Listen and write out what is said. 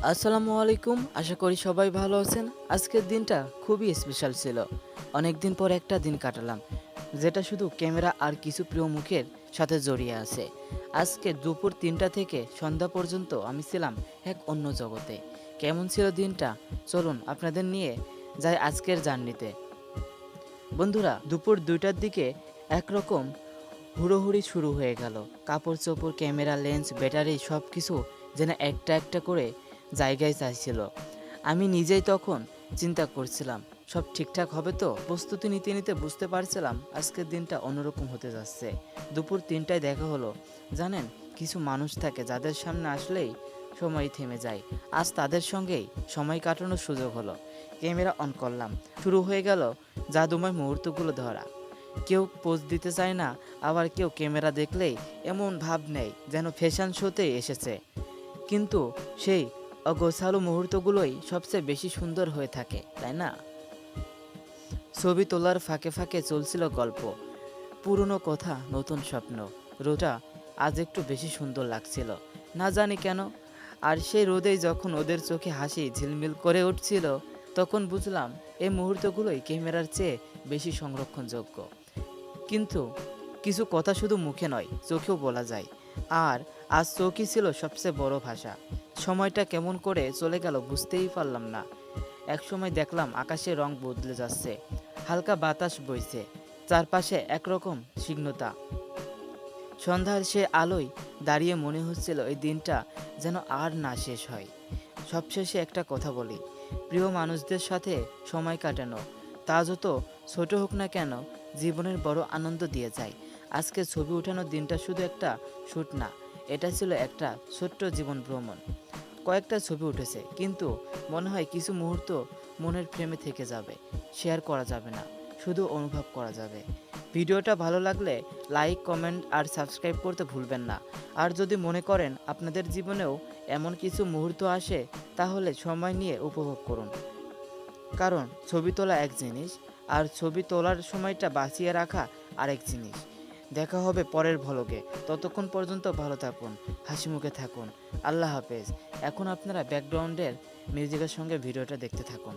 আসসালামু আলাইকুম। আশা করি সবাই ভালো আছেন। আজকের দিনটা খুবই স্পেশাল ছিল। অনেক দিন পর একটা দিন কাটালাম, যেটা শুধু ক্যামেরা আর কিছু প্রিয় মুখের সাথে জড়িয়ে আছে। আজকে দুপুর ৩টা থেকে সন্ধ্যা পর্যন্ত আমি ছিলাম এক অন্য জগতে। কেমন ছিল দিনটা? চলুন আপনাদের নিয়ে যাই আজকের জার্নিতে। বন্ধুরা, দুপুর ২টার দিকে একরকম হুড়োহুড়ি শুরু হয়ে গেল। কাপড় চোপড়, ক্যামেরা, লেন্স, ব্যাটারি সব কিছু যেন একটা একটা করে জায়গায় চাইছিল। আমি নিজেই তখন চিন্তা করছিলাম, সব ঠিকঠাক হবে তো? প্রস্তুতি নিতে নিতে বুঝতে পারছিলাম আজকের দিনটা অন্যরকম হতে যাচ্ছে। দুপুর ৩টায় দেখা হলো। জানেন, কিছু মানুষ থাকে যাদের সামনে আসলেই সময় থেমে যায়। আজ তাদের সঙ্গেই সময় কাটানোর সুযোগ হলো। ক্যামেরা অন করলাম, শুরু হয়ে গেল জাদুময় মুহূর্তগুলো ধরা। কেউ পোজ দিতে চায় না, আবার কেউ ক্যামেরা দেখলেই এমন ভাব নেয় যেন ফ্যাশন শোতে এসেছে। কিন্তু সেই অগোছালো মুহূর্তগুলোই সবচেয়ে বেশি সুন্দর হয়ে থাকে, তাই না? ছবি তোলার ফাঁকে ফাঁকে চলছিল গল্প, পুরনো কথা, নতুন স্বপ্ন। রোদটা আজ একটু বেশি সুন্দর লাগছিল, না জানি কেন। আর সেই রোদেই যখন ওদের চোখে হাসি ঝিলমিল করে উঠছিল, তখন বুঝলাম এই মুহূর্তগুলোই ক্যামেরার চেয়ে বেশি সংরক্ষণযোগ্য। কিন্তু কিছু কথা শুধু মুখে নয়, চোখেও বলা যায়। আর আজ চোখই ছিল সবচেয়ে বড় ভাষা। সময়টা কেমন করে চলে গেল বুঝতেই পারলাম না। একসময় দেখলাম আকাশের রং বদলে যাচ্ছে, হালকা বাতাস বইছে, চারপাশে একরকম স্নিগ্ধতা। সন্ধ্যার সে আলোয় দাঁড়িয়ে মনে হচ্ছিল এই দিনটা যেন আর না শেষ হয়। সবশেষে একটা কথা বলি, প্রিয় মানুষদের সাথে সময় কাটানো, তা যত ছোট হোক না কেন, জীবনের বড় আনন্দ দিয়ে যায়। আজকে ছবি ওঠানোর দিনটা শুধু একটা শ্যুট না, এটা ছিল একটা ছোট্ট জীবন ভ্রমণ। কয়েকটা ছবি উঠেছে, কিন্তু মনে হয় কিছু মুহূর্ত মনের ফ্রেমে থেকে যাবে। শেয়ার করা যাবে না, শুধু অনুভব করা যাবে। ভিডিওটা ভালো লাগলে লাইক, কমেন্ট আর সাবস্ক্রাইব করতে ভুলবেন না। আর যদি মনে করেন আপনাদের জীবনেও এমন কিছু মুহূর্ত আসে, তাহলে সময় নিয়ে উপভোগ করুন। কারণ ছবি তোলা এক জিনিস, আর ছবি তোলার সময়টা বাঁচিয়ে রাখা আরেক জিনিস। দেখা হবে পরের ভ্লগে। ততক্ষণ পর্যন্ত ভালো থাকুন, হাসি মুখে থাকুন। আল্লাহ হাফেজ। এখন আপনারা ব্যাকগ্রাউন্ডের মিউজিকের সঙ্গে ভিডিওটা দেখতে থাকুন।